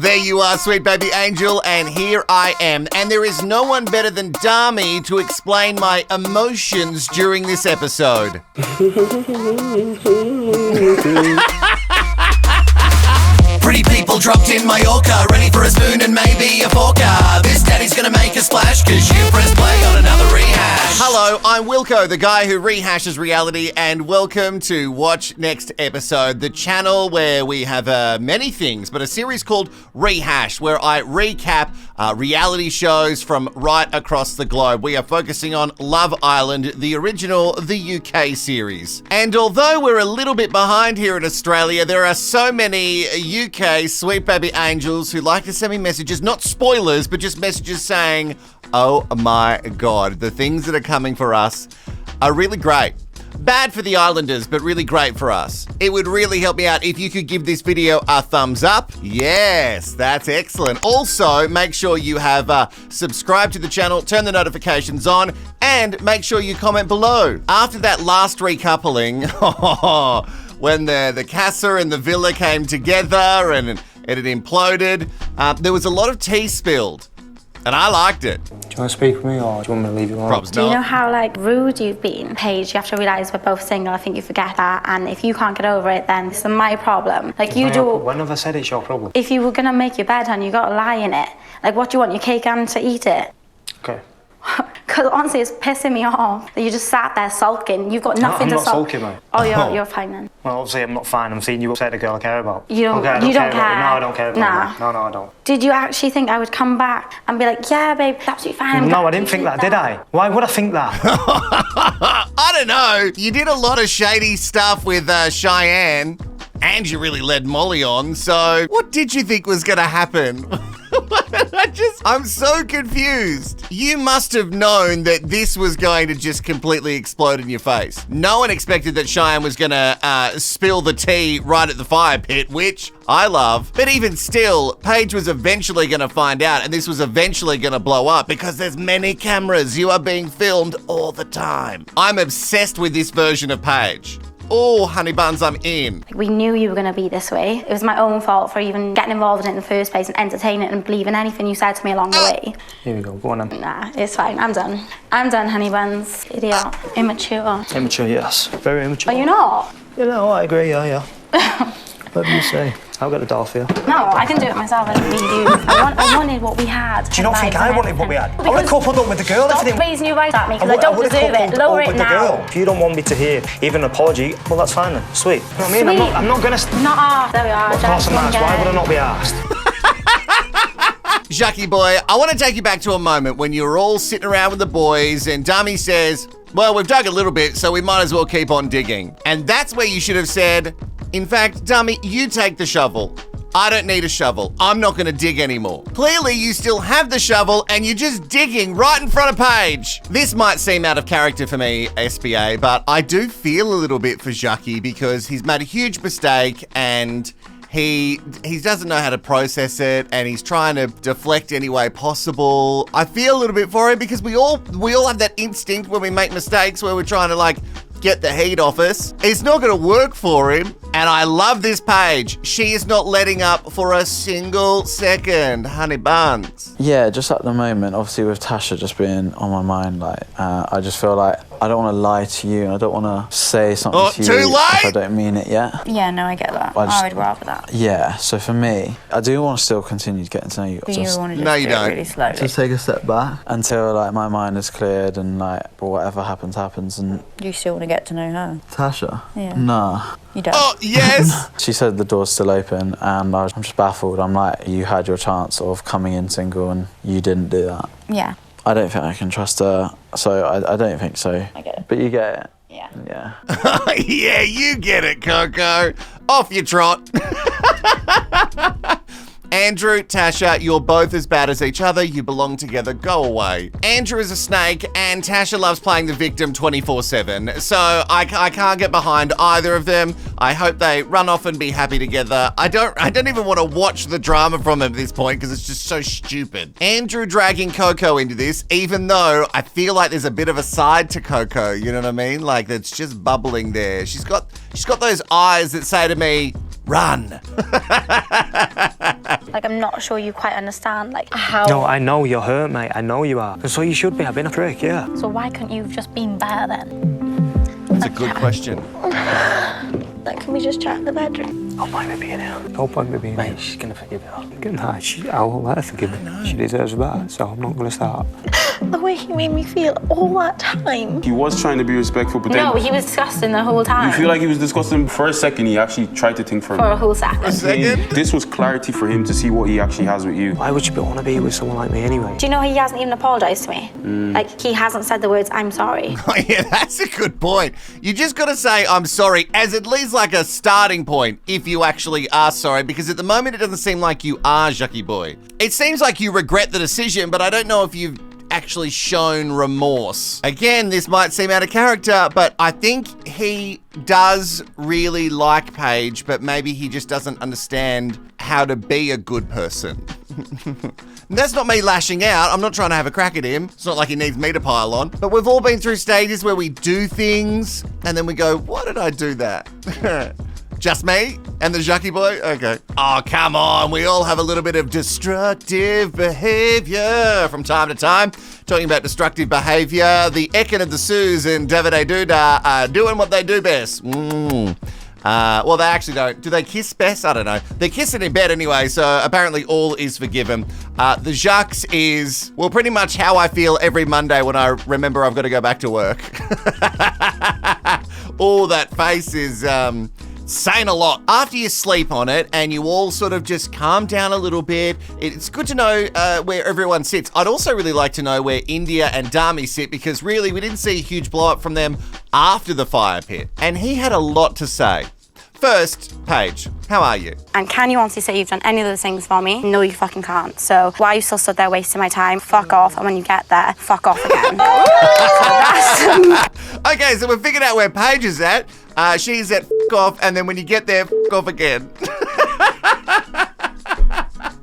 There you are, sweet baby angel, and here I am. And there is no one better than Dami to explain my emotions during this episode. Pretty people dropped in Mallorca, ready for a spoon and maybe a forker. This daddy's gonna make a splash, cause you press play on another rehash. Hello, I'm Wilko, the guy who rehashes reality, and welcome to Watch Next Episode, the channel where we have many things, but a series called Rehashed, where I recap reality shows from right across the globe. We are focusing on Love Island, the original, the UK series. And although we're a little bit behind here in Australia, there are so many UK sweet baby angels who like to send me messages, not spoilers, but just messages saying, oh my God, the things that are coming for us are really great. Bad for the Islanders, but really great for us. It would really help me out if you could give this video a thumbs up. Yes, that's excellent. Also, make sure you have subscribed to the channel, turn the notifications on, and make sure you comment below. After that last recoupling, when the casa and the villa came together and it had imploded, there was a lot of tea spilled. And I liked it. Do you want to speak with me or do you want me to leave you alone? Probs do you know how rude you've been? Paige, you have to realise we're both single. I think you forget that. And if you can't get over it, then it's my problem. When have I said it's your problem? If you were going to make your bed, honey, you got to lie in it. What do you want, your cake and to eat it? Okay. Because honestly, it's pissing me off that you just sat there sulking. You've got nothing to sulk. I'm not sulking, mate. Oh, you're fine then. Well, obviously I'm not fine. I'm seeing you upset a girl I care about. You don't care? No, I don't care about that. No, I don't. Did you actually think I would come back and be like, yeah, babe, it's absolutely fine. No, I didn't think that, did I? Why would I think that? I don't know. You did a lot of shady stuff with Cheyenne, and you really led Molly on, so what did you think was going to happen? I'm so confused. You must have known that this was going to just completely explode in your face. No one expected that Cheyenne was going to spill the tea right at the fire pit, which I love. But even still, Paige was eventually going to find out, and this was eventually going to blow up because there's many cameras. You are being filmed all the time. I'm obsessed with this version of Paige. Oh, honey buns, I'm in. We knew you were going to be this way. It was my own fault for even getting involved in it in the first place and entertaining it and believing anything you said to me along the way. Here we go, go on then. Nah, it's fine, I'm done. I'm done, honey buns. Idiot. Immature. Immature, yes. Very immature. Are you not? Yeah, no, I agree, yeah. Whatever you say. I'll get the doll for you. No, I can do it myself. I don't need you. I wanted what we had. Do you not think I wanted what we had? I would have coupled up with the girl. Stop raising your voice at me because I don't deserve it. Lower it now. If you don't want me to hear even an apology, well, that's fine then. Sweet. You know what I mean? I'm not going to... Not asked. There we are. Of course I'm asked. Why would I not be asked? Jackie boy, I want to take you back to a moment when you were all sitting around with the boys and Dami says, well, we've dug a little bit, so we might as well keep on digging. And that's where you should have said, in fact, Dami, you take the shovel. I don't need a shovel. I'm not going to dig anymore. Clearly, you still have the shovel and you're just digging right in front of Paige. This might seem out of character for me, SBA, but I do feel a little bit for Jackie because he's made a huge mistake and he doesn't know how to process it and he's trying to deflect any way possible. I feel a little bit for him because we all have that instinct when we make mistakes where we're trying to get the heat off us. It's not going to work for him. And I love this Paige. She is not letting up for a single second. Honey buns. Yeah, just at the moment, obviously with Tasha just being on my mind, I just feel like I don't want to lie to you and I don't want to say something to you if I don't mean it yet. Yeah, no, I get that. I would rather that. Yeah, so for me, I do want to still continue getting to know you. But you want to just no, you do don't. it really slowly. Just take a step back until my mind is cleared and whatever happens and... You still want to get to know her? Tasha? Yeah. Nah. You don't? Oh, yes! She said the door's still open and I'm just baffled. I'm like, you had your chance of coming in single and you didn't do that. Yeah. I don't think I can trust her, so I don't think so. I get it. But you get it. Yeah. Yeah. Yeah, you get it, Coco. Off you trot. Andrew, Tasha, you're both as bad as each other. You belong together. Go away. Andrew is a snake and Tasha loves playing the victim 24/7. So I can't get behind either of them. I hope they run off and be happy together. I don't even want to watch the drama from them at this point because it's just so stupid. Andrew dragging Coco into this, even though I feel like there's a bit of a side to Coco, you know what I mean? That's just bubbling there. She's got those eyes that say to me, Run. Like, I'm not sure you quite understand, like, how... No, I know you're hurt, mate. I know you are. And so you should be. I've been a prick, yeah. So why couldn't you have just been better then? That's a good question. Like, can we just chat in the bedroom? Don't mind me being here. Don't mind me being here. Mate, she's going to forgive you. Nah, I'll let her forgive me. She deserves that, so I'm not going to start. The way he made me feel all that time. He was trying to be respectful, but then... No, he was disgusting the whole time. You feel like he was disgusting? For a second, he actually tried to think for a whole second. A second? This was clarity for him to see what he actually has with you. Why would you want to be with someone like me anyway? Do you know he hasn't even apologised to me? Like, he hasn't said the words, I'm sorry. Oh, yeah, that's a good point. You just got to say, I'm sorry, as at least like a starting point, if you actually are sorry, because at the moment it doesn't seem like you are, Jackie boy. It seems like you regret the decision, but I don't know if you've actually shown remorse. Again, this might seem out of character, but I think he does really like Paige, but maybe he just doesn't understand how to be a good person. That's not me lashing out. I'm not trying to have a crack at him. It's not like he needs me to pile on. But we've all been through stages where we do things and then we go, why did I do that? Just me and the Jackie boy? Okay. Oh, come on. We all have a little bit of destructive behavior from time to time. Talking about destructive behavior, the Ekin of the Sues and Davide Duda are doing what they do best. Well, they actually don't. Do they kiss best? I don't know. They're kissing in bed anyway, so apparently all is forgiven. The Jacques is, well, pretty much how I feel every Monday when I remember I've got to go back to work. Oh, that face is saying a lot. After you sleep on it and you all sort of just calm down a little bit, it's good to know where everyone sits. I'd also really like to know where India and Dami sit, because really we didn't see a huge blow up from them after the fire pit. And he had a lot to say. First, Paige, how are you? And can you honestly say you've done any of those things for me? No, you fucking can't. So why are you still stood there wasting my time? Fuck off. And when you get there, fuck off again. Okay, so we've figured out where Paige is at. She's at fuck off, and then when you get there, fuck off again.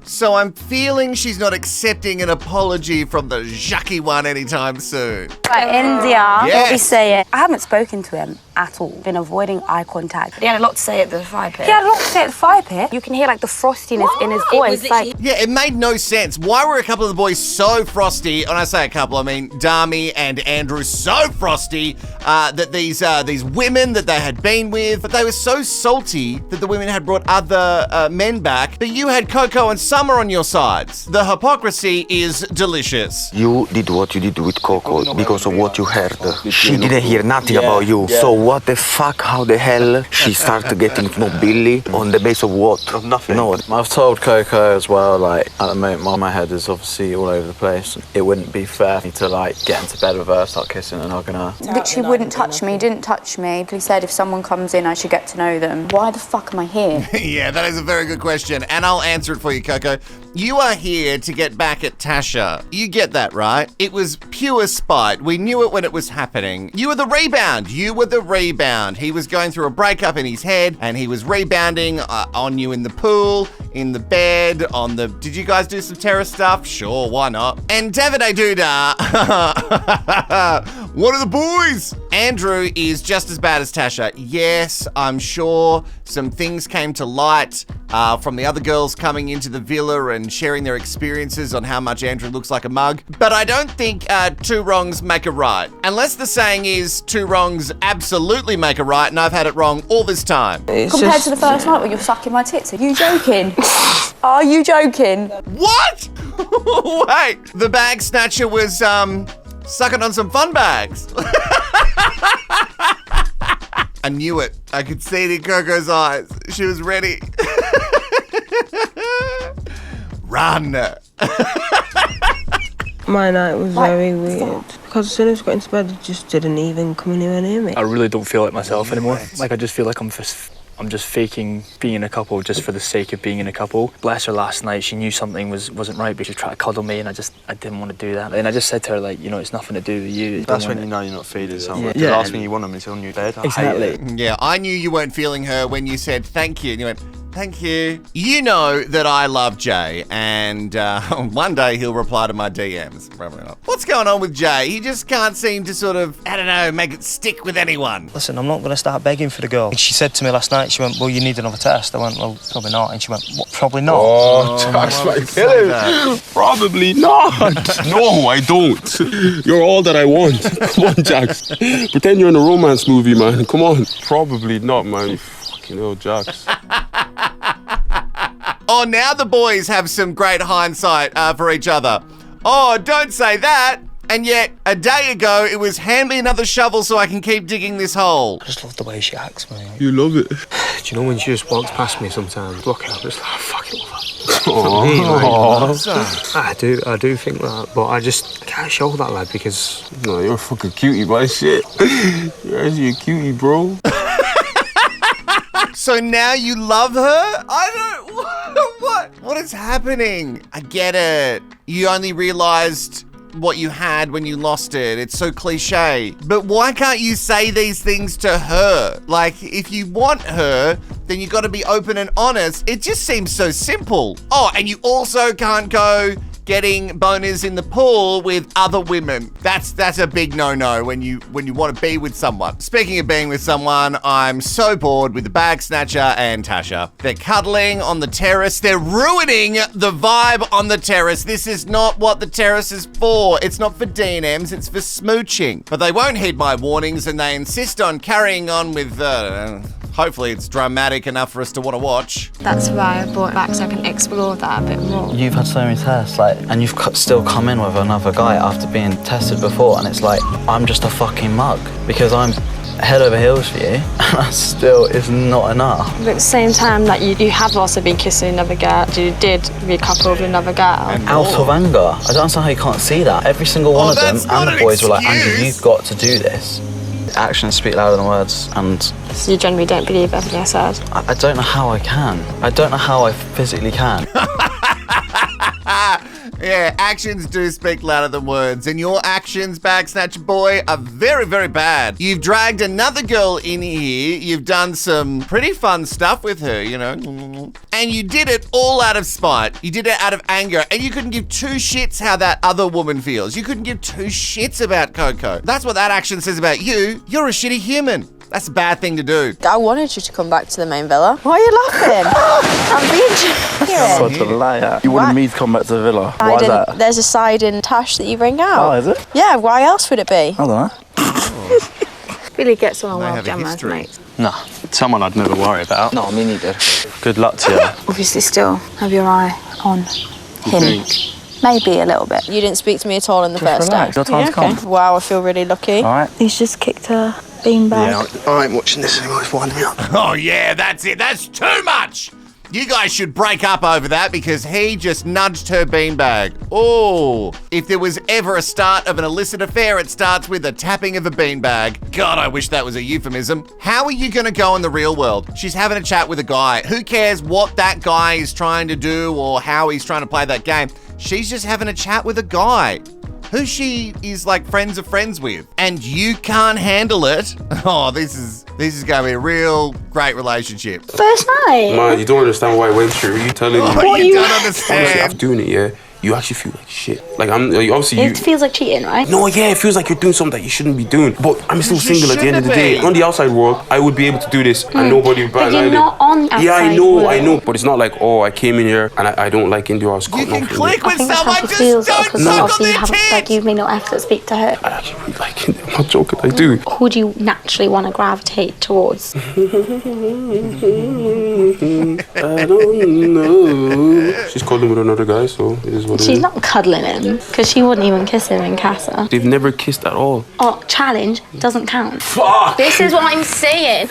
So I'm feeling she's not accepting an apology from the Jackie one anytime soon. Right, India, yes. Let me say it. I haven't spoken to him at all. Been avoiding eye contact. He had a lot to say at the fire pit. He had a lot to say at the fire pit. You can hear like the frostiness in his voice. Like, yeah, it made no sense. Why were a couple of the boys so frosty? When I say a couple, I mean Dami and Andrew, so frosty that these women that they had been with, but they were so salty that the women had brought other men back, but you had Coco and Summer on your sides. The hypocrisy is delicious. You did what you did with Coco because of what you heard. She didn't hear nothing about you. So what the fuck, how the hell she started getting to know Billy on the base of what? Of nothing. No. I've told Coco as well, like, at the moment my head is obviously all over the place. It wouldn't be fair for me to like get into bed with her, start kissing and hugging her. Literally wouldn't touch me, didn't touch me. He said if someone comes in, I should get to know them. Why the fuck am I here? Yeah, that is a very good question, and I'll answer it for you, Coco. You are here to get back at Tasha. You get that, right? It was pure spite. We knew it when it was happening. You were the rebound. You were the rebound. He was going through a breakup in his head, and he was rebounding on you in the pool, in the bed, on the... Did you guys do some terror stuff? Sure, why not? And Davide Duda, one of the boys. Andrew is just as bad as Tasha. Yes, I'm sure some things came to light from the other girls coming into the villa and sharing their experiences on how much Andrew looks like a mug. But I don't think two wrongs make a right. Unless the saying is two wrongs absolutely make a right, and I've had it wrong all this time. Compared to the first night when you're sucking my tits, are you joking? Are you joking? What? Wait, the bag snatcher was sucking on some fun bags. I knew it. I could see it in Coco's eyes. She was ready. Run. My night was very weird. Because as soon as I got into bed, it just didn't even come anywhere near me. I really don't feel like myself anymore. Like, I just feel like I'm just faking being in a couple just for the sake of being in a couple. Bless her, last night she knew something wasn't right, but she tried to cuddle me, and I didn't want to do that. And I just said to her, like, you know, it's nothing to do with you. That's when you know you're not feeling someone. Yeah. The last thing you want them is on your bed. Exactly. Yeah, I knew you weren't feeling her when you said thank you, and you went, Thank you. You know that I love Jay, and one day he'll reply to my DMs. Probably not. What's going on with Jay? He just can't seem to sort of, I don't know, make it stick with anyone. Listen, I'm not going to start begging for the girl. And she said to me last night, she went, well, you need another test. I went, well, probably not. And she went, what, probably not? Oh, Jax might kill him. Probably not. No, I don't. You're all that I want. Come on, Jax. Pretend you're in a romance movie, man. Come on. Probably not, man. Fucking hell, Jax. Oh, now the boys have some great hindsight for each other. Oh, don't say that. And yet, a day ago, it was hand me another shovel so I can keep digging this hole. I just love the way she acts, man. You love it. Do you know when she just walks past me sometimes? Look, I'm just like, I fucking love her. I do think that, but I can't show that, lad, because... No, you're a fucking cutie, boy. Shit. You're actually a cutie, bro. So now you love her? I don't... What is happening? I get it. You only realised what you had when you lost it. It's so cliche. But why can't you say these things to her? Like, if you want her, then you got to be open and honest. It just seems so simple. Oh, and you also can't go getting boners in the pool with other women. That's a big no-no when you want to be with someone. Speaking of being with someone, I'm so bored with the bag snatcher and Tasha. They're cuddling on the terrace. They're ruining the vibe on the terrace. This is not what the terrace is for. It's not for D&Ms, it's for smooching. But they won't heed my warnings and they insist on carrying on with, hopefully it's dramatic enough for us to want to watch. That's why I brought it back so I can explore that a bit more. You've had so many tests, and you've still come in with another guy after being tested before, and it's like, I'm just a fucking mug because I'm head over heels for you, and that still is not enough. But at the same time, like you have also been kissing another girl. You did recouple with another girl. Out of anger. I don't understand how you can't see that. Every single one of them and the boys were like, Andrew, you've got to do this. Actions speak louder than words, and... So you generally don't believe everything I said? I don't know how I can. I don't know how I physically can. Yeah, actions do speak louder than words, and your actions, Bag Snatcher Boy, are very, very bad. You've dragged another girl in here, you've done some pretty fun stuff with her, you know, and you did it all out of spite. You did it out of anger, and you couldn't give two shits how that other woman feels. You couldn't give two shits about Coco. That's what that action says about you. You're a shitty human. That's a bad thing to do. I wanted you to come back to the main villa. Why are you laughing? I'm being genuine. Such a liar. You wanted me to come back to the villa. Why is that? There's a side in Tash that you bring out. Oh, is it? Yeah, why else would it be? I don't know. Really gets on well with Gemma's mates. No, someone I'd never worry about. No, me neither. Good luck to you. Obviously still have your eye on him. Maybe a little bit. You didn't speak to me at all in the first day. Your time's come. Wow, I feel really lucky. All right. He's just kicked her beanbag. Yeah, I ain't watching this anymore. It's winding me up. Oh yeah, that's it. That's too much. You guys should break up over that because he just nudged her beanbag. Oh, if there was ever a start of an illicit affair, it starts with a tapping of a beanbag. God, I wish that was a euphemism. How are you gonna go in the real world? She's having a chat with a guy. Who cares what that guy is trying to do or how he's trying to play that game? She's just having a chat with a guy who she is like friends of friends with, and you can't handle it. Oh, this is gonna be a real great relationship. First night? Man, you don't understand what I went through. You telling me? Oh, you don't understand. Honestly, after doing it, yeah, you actually feel like shit. Like obviously It feels like cheating, right? No, yeah, it feels like you're doing something that you shouldn't be doing. But I'm still single at the end of the day. On the outside world, I would be able to do this and nobody would bat an But you're eyelid. not on outside Yeah, I know. world. But it's not like, oh, I came in here and I don't like India. I was You cutting can off. click I with think that's how someone, she just feels, don't because suck on obviously their you haven't, like, tits. you've made no effort to speak to her. I actually really like India. I'm not joking, I do. Who do you naturally want to gravitate towards? I don't know. She's cuddling with another guy, so it is what it She's is. not cuddling him, because she wouldn't even kiss him in Casa. They've never kissed at all. Oh, challenge doesn't count. Fuck! This is what I'm saying.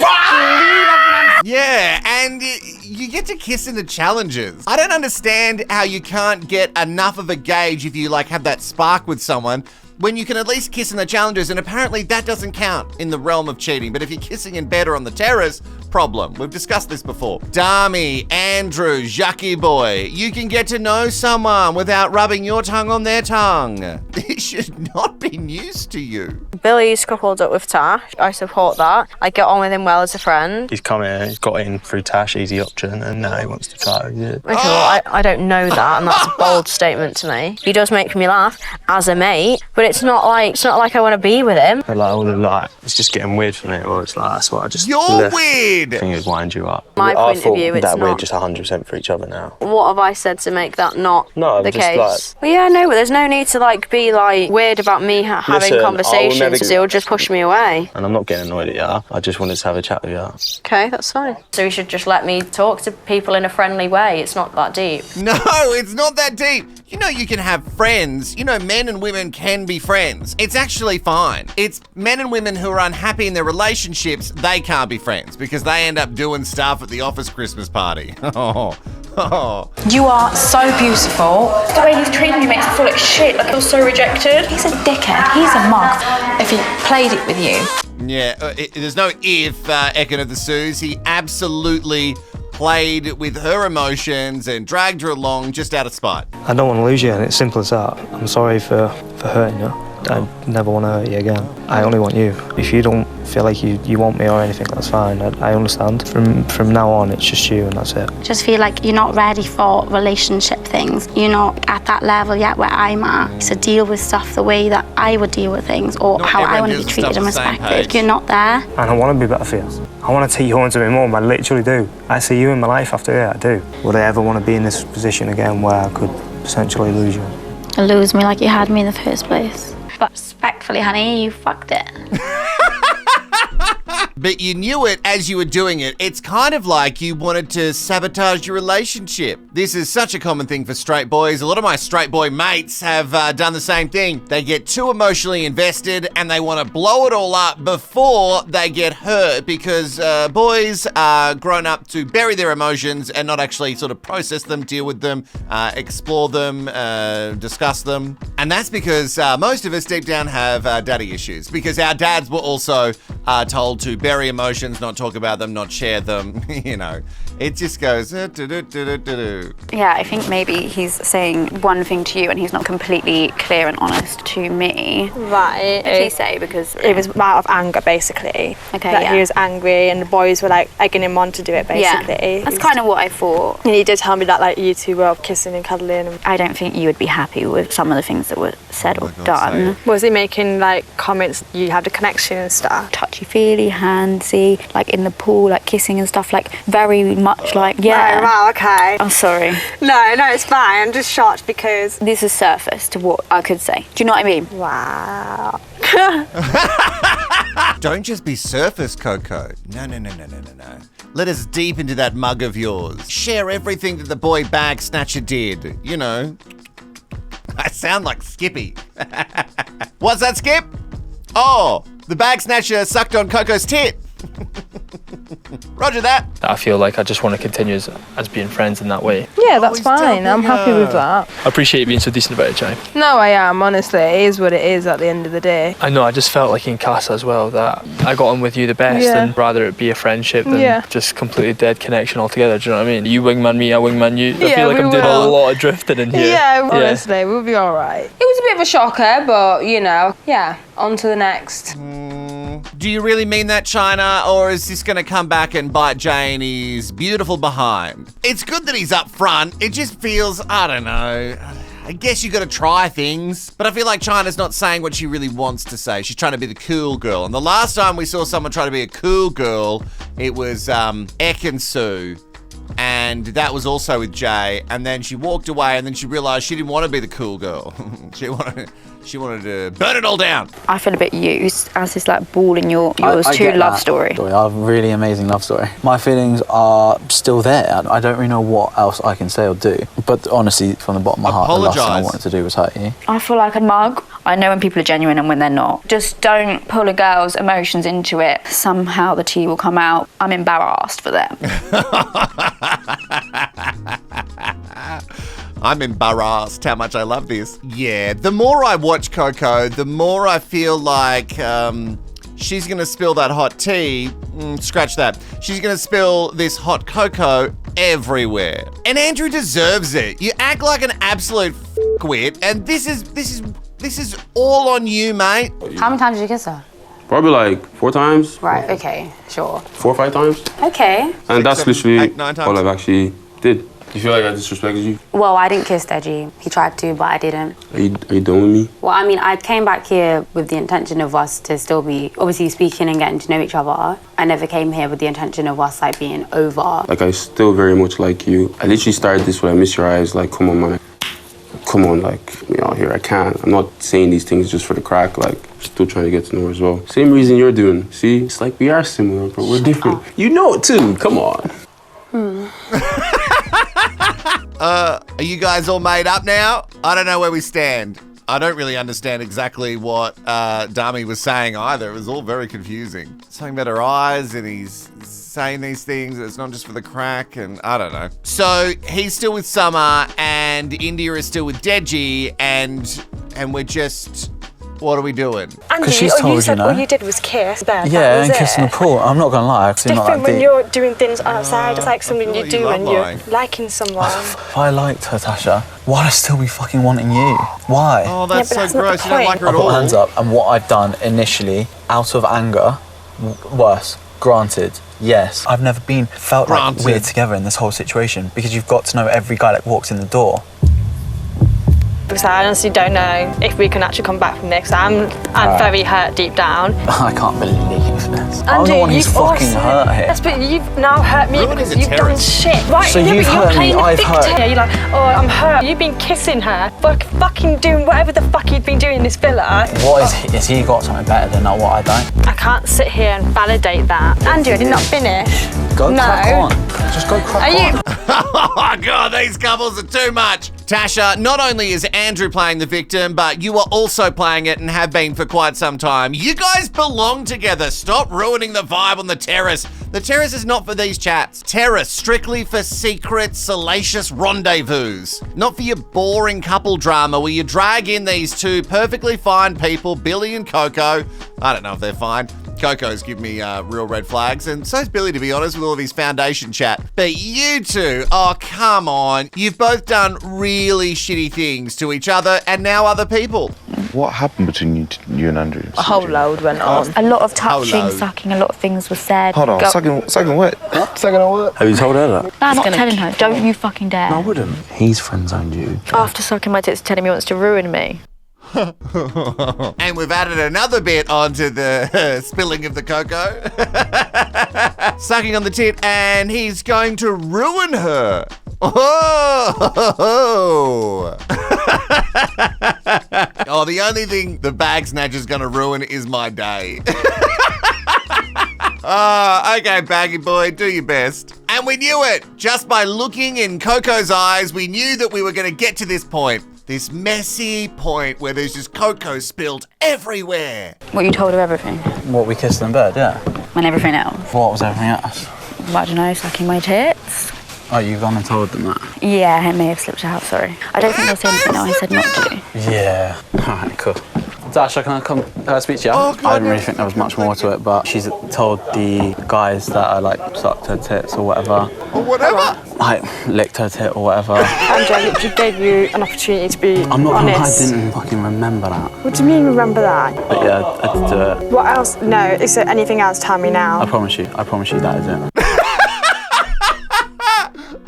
Yeah, and you get to kiss in the challenges. I don't understand how you can't get enough of a gauge if you like have that spark with someone when you can at least kiss in the challenges, and apparently that doesn't count in the realm of cheating. But if you're kissing in bed or on the terrace, problem. We've discussed this before. Dami, Andrew, Jackie boy, you can get to know someone without rubbing your tongue on their tongue. This should not be news to you. Billy's coupled up with Tash. I support that. I get on with him well as a friend. He's come here, he's got in through Tash, easy option, and now he wants to try it. Okay, well, I don't know that, and that's a bold statement to me. He does make me laugh as a mate, but it's not like I want to be with him. But like all the like, it's just getting weird for me. Or it's like that's what I just. You're left. weird. I think it wind you up. My point of view, it's that not. we're just 100% for each other now. What have I said to make that not No, the just case? like- Well, yeah, no, but there's no need to like be like weird about me having Listen, conversations. I will never- It'll just push me away. And I'm not getting annoyed at you. I just wanted to have a chat with you. Okay, that's fine. So you should just let me talk to people in a friendly way. It's not that deep. No, it's not that deep. You know you can have friends. You know men and women can be friends. It's actually fine. It's men and women who are unhappy in their relationships, they can't be friends because they end up doing stuff at the office Christmas party. You are so beautiful. The way he's treating me makes me feel like shit, like I feel so rejected. He's a dickhead, he's a mug. If he played it with you. Yeah, there's no if, Ekin of the Sues. He absolutely played with her emotions and dragged her along just out of spite. I don't want to lose you, and it's simple as that. I'm sorry for hurting you. I never want to hurt you again. I only want you. If you don't feel like you want me or anything, that's fine. I understand. From now on, it's just you and that's it. Just feel like you're not ready for relationship things. You're not at that level yet where I'm at. So deal with stuff the way that I would deal with things or Not how I everyone want to be deals with treated and stuff the same respected. page. You're not there. And I want to be better for you. I want to take you home to my mum. I literally do. I see you in my life after it. I do. Would I ever want to be in this position again where I could potentially lose you? Lose me like you had me in the first place. But respectfully, honey, you fucked it. But you knew it as you were doing it. It's kind of like you wanted to sabotage your relationship. This is such a common thing for straight boys. A lot of my straight boy mates have done the same thing. They get too emotionally invested and they want to blow it all up before they get hurt because boys are grown up to bury their emotions and not actually sort of process them, deal with them, explore them, discuss them. And that's because most of us deep down have daddy issues because our dads were also told to bury emotions, not talk about them, not share them. You know, it just goes. Yeah, I think maybe he's saying one thing to you and he's not completely clear and honest to me. Right. What did he say? Because it was out of anger, basically. Okay, that yeah. he was angry and the boys were like egging him on to do it, basically. Yeah, that's kind of what I thought. And he did tell me that like you two were kissing and cuddling. And I don't think you would be happy with some of the things that were said or done. was he making like comments? You had a connection and stuff. Touchy-feely, handsy, like in the pool, like kissing and stuff, like very much like, yeah. Right, wow, okay. I'm sorry. No, it's fine. I'm just shocked because this is surface to what I could say. Do you know what I mean? Wow. Don't just be surface, Coco. No. Let us deep into that mug of yours. Share everything that the boy bag snatcher did. You know. I sound like Skippy. What's that, Skip? Oh, the bag snatcher sucked on Coco's tit. Roger that. I feel like I just want to continue as being friends in that way. Yeah, that's fine. I'm happy with that. I appreciate you being so decent about it, Jai. No, I am, honestly. It is what it is at the end of the day. I know, I just felt like in Casa as well that I got on with you the best and rather it be a friendship than just completely dead connection altogether. Do you know what I mean? You wingman me, I wingman you. I feel like I'm doing a lot of drifting in here. Yeah, honestly, we'll be all right. It was a bit of a shocker, but, you know, on to the next. Do you really mean that, China, or is this going to come back and bite Janie's beautiful behind? It's good that he's up front. It just feels, I don't know. I guess you got to try things. But I feel like China's not saying what she really wants to say. She's trying to be the cool girl. And the last time we saw someone try to be a cool girl, it was Ekin Sue. And that was also with Jay. And then she walked away and then she realised she didn't want to be the cool girl. She wanted to burn it all down. I feel a bit used as this like ball in yours to love story. I have a really amazing love story. My feelings are still there. I don't really know what else I can say or do. But honestly, from the bottom of my heart, the last thing I wanted to do was hurt you. I feel like a mug. I know when people are genuine and when they're not. Just don't pull a girl's emotions into it. Somehow the tea will come out. I'm embarrassed for them. I'm embarrassed how much I love this. Yeah, the more I watch Coco, the more I feel like she's gonna spill that hot tea. Scratch that. She's gonna spill this hot cocoa everywhere. And Andrew deserves it. You act like an absolute f***wit, and this is all on you, mate. How many times did you kiss her? Probably like 4 times. Right, okay, sure. 4 or 5 times. Okay. And that's literally 8, 9 times. all I've actually did. Do you feel like I disrespected you? Well, I didn't kiss Deji. He tried to, but I didn't. Are you done with me? Well, I mean, I came back here with the intention of us to still be, obviously, speaking and getting to know each other. I never came here with the intention of us, like, being over. Like, I still very much like you. I literally started this with I miss your eyes. Like, come on, man. Come on, like, you know, here I can't. I'm not saying these things just for the crack. Like, still trying to get to know her as well. Same reason you're doing. See, it's like we are similar, but we're different. Oh. You know it too. Come on. Are you guys all made up now? I don't know where we stand. I don't really understand exactly what Dami was saying either. It was all very confusing. Something about her eyes, and he's saying these things. It's not just for the crack, and I don't know. So he's still with Summer, and India is still with Deji, and we're just... What are we doing? Andy, she's told you said no. all you did was kiss. There, yeah, and kiss in the pool. I'm not gonna lie. It's different when you're doing things outside. It's like something you do when lying. you're liking someone. I liked her, Tasha. Why'd I still be fucking wanting you? Why? Oh, that's Yeah, but so that's gross. not the You don't like point. her I at put all. my hands up, and what I've done initially, out of anger, worse. Granted, yes. I've never felt like we're together in this whole situation because you've got to know every guy that walks in the door. Because I honestly don't know if we can actually come back from this. I'm very hurt deep down. I can't believe this. I'm Andy, the one who's you've fucking also, hurt here. Yes, but you've now hurt me Ruining because the you've done terrace. shit. Right, So no, you've but hurt you're me, playing the I've victim. hurt- You're like, oh, I'm hurt. You've been kissing her, fucking doing whatever the fuck you've been doing in this villa. What is he got something better than what I don't? I can't sit here and validate that. Andy, I did not finish. Go crack on. Just go crack on. Oh, God, these couples are too much. Tasha, not only is Andrew playing the victim, but you are also playing it and have been for quite some time. You guys belong together. Stop ruining the vibe on the terrace. The terrace is not for these chats. Terrace, strictly for secret, salacious rendezvous. Not for your boring couple drama where you drag in these two perfectly fine people, Billy and Coco. I don't know if they're fine. Coco's give me real red flags, and so's Billy, to be honest, with all of his foundation chat. But you two, oh, come on. You've both done really shitty things to each other and now other people. What happened between you and Andrew? A whole load went on. A lot of touching, sucking, a lot of things were said. Hold on, sucking what? Sucking on what? Have you told her that? I'm not telling her. Don't you fucking dare. No, I wouldn't. He's friend-zoned you. After sucking my tits, telling me he wants to ruin me. And we've added another bit onto the spilling of the cocoa. Sucking on the tit, and he's going to ruin her. Oh! Oh, the only thing the bag snatcher's gonna ruin is my day. Okay, baggy boy, do your best. And we knew it. Just by looking in Coco's eyes, we knew that we were gonna get to this point. This messy point where there's just cocoa spilled everywhere. What, you told her everything? What, we kissed in bed, yeah. And everything else? What was everything else? I don't know, sucking my tits. Oh, you've gone and told them that? Yeah, it may have slipped out, sorry. I don't think they'll say anything now, I said not to. Yeah. Alright, cool. Dasha, can I come speak to you? Oh, God, I didn't really think there was much more to it, but she's told the guys that I sucked her tits or whatever. Or whatever? I licked her tit or whatever. Andrew, I literally gave you an opportunity to be I'm not gonna lie, I honest. didn't fucking remember that. What do you mean remember that? But yeah, I did do it. What else? No, is there anything else? Tell me now. I promise you that is it.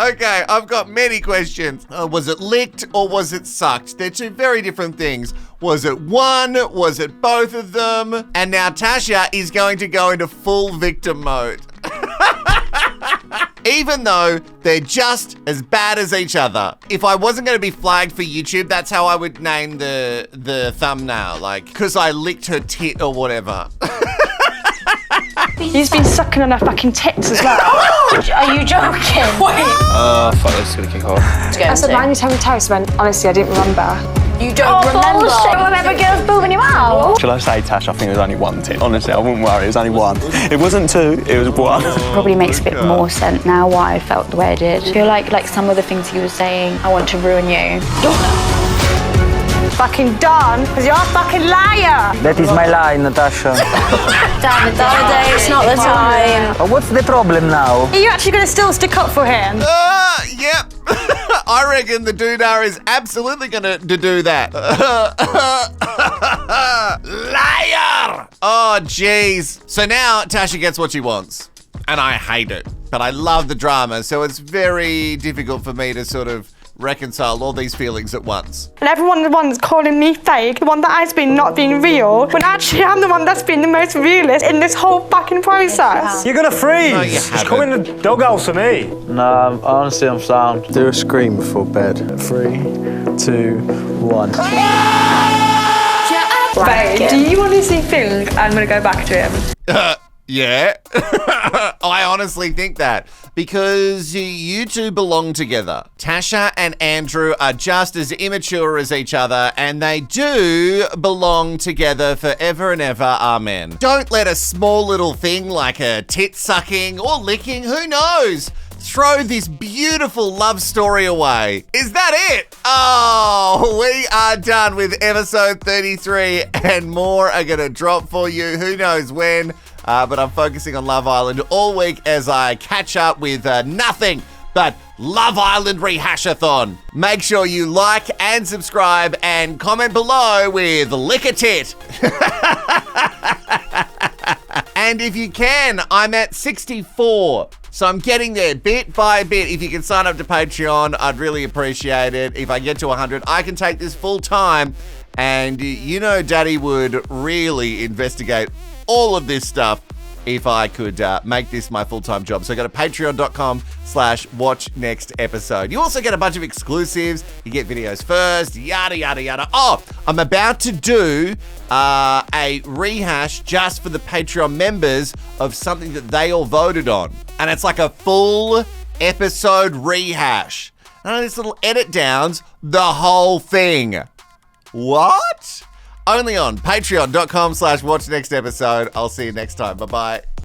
Okay, I've got many questions. Was it licked or was it sucked? They're two very different things. Was it one? Was it both of them? And now Tasha is going to go into full victim mode. Even though they're just as bad as each other. If I wasn't going to be flagged for YouTube, that's how I would name the thumbnail. Like, because I licked her tit or whatever. He's been sucking on her fucking tits as well. Are you joking? Wait. Fuck, this is gonna kick off. I said, why didn't you tell me twice when honestly I didn't remember? You don't remember? Bullshit, remember girls booming you out? Shall I say, Tash, I think it was only one tit. Honestly, I wouldn't worry, it was only one. It wasn't two, it was one. Probably makes a bit more sense now why I felt the way I did. I feel like some of the things he was saying, I want to ruin you. fucking done because you're a fucking liar. That is my lie, Natasha. Damn it, Davide, it's not the time. What's the problem now? Are you actually going to still stick up for him? Yep. I reckon the doodah is absolutely gonna do that. Liar! Oh, jeez. So now Tasha gets what she wants. And I hate it. But I love the drama, so it's very difficult for me to sort of reconcile all these feelings at once. And everyone the one that's calling me fake, the one that has been not being real, when actually I'm the one that's been the most realist in this whole fucking process. You're gonna freeze. No, you Just come in the doghouse for me. No, honestly, I'm sound. Do a scream before bed. 3, 2, 1. Babe, do you honestly think I'm gonna go back to him? Yeah. I honestly think that. Because you two belong together. Tasha and Andrew are just as immature as each other, and they do belong together forever and ever. Amen. Don't let a small little thing like a tit sucking or licking, who knows, throw this beautiful love story away. Is that it? Oh, we are done with episode 33, and more are going to drop for you. Who knows when? But I'm focusing on Love Island all week as I catch up with nothing but Love Island Rehashathon. Make sure you like and subscribe and comment below with lick a tit. And if you can, I'm at 64. So I'm getting there bit by bit. If you can sign up to Patreon, I'd really appreciate it. If I get to 100, I can take this full time. And you know Daddy would really investigate all of this stuff if I could make this my full-time job. So go to patreon.com/watchnextepisode. You also get a bunch of exclusives. You get videos first, yada, yada, yada. Oh, I'm about to do a rehash just for the Patreon members of something that they all voted on. And it's like a full episode rehash. And this little edit downs the whole thing. What? Only on patreon.com/watchnextepisode. I'll see you next time. Bye-bye.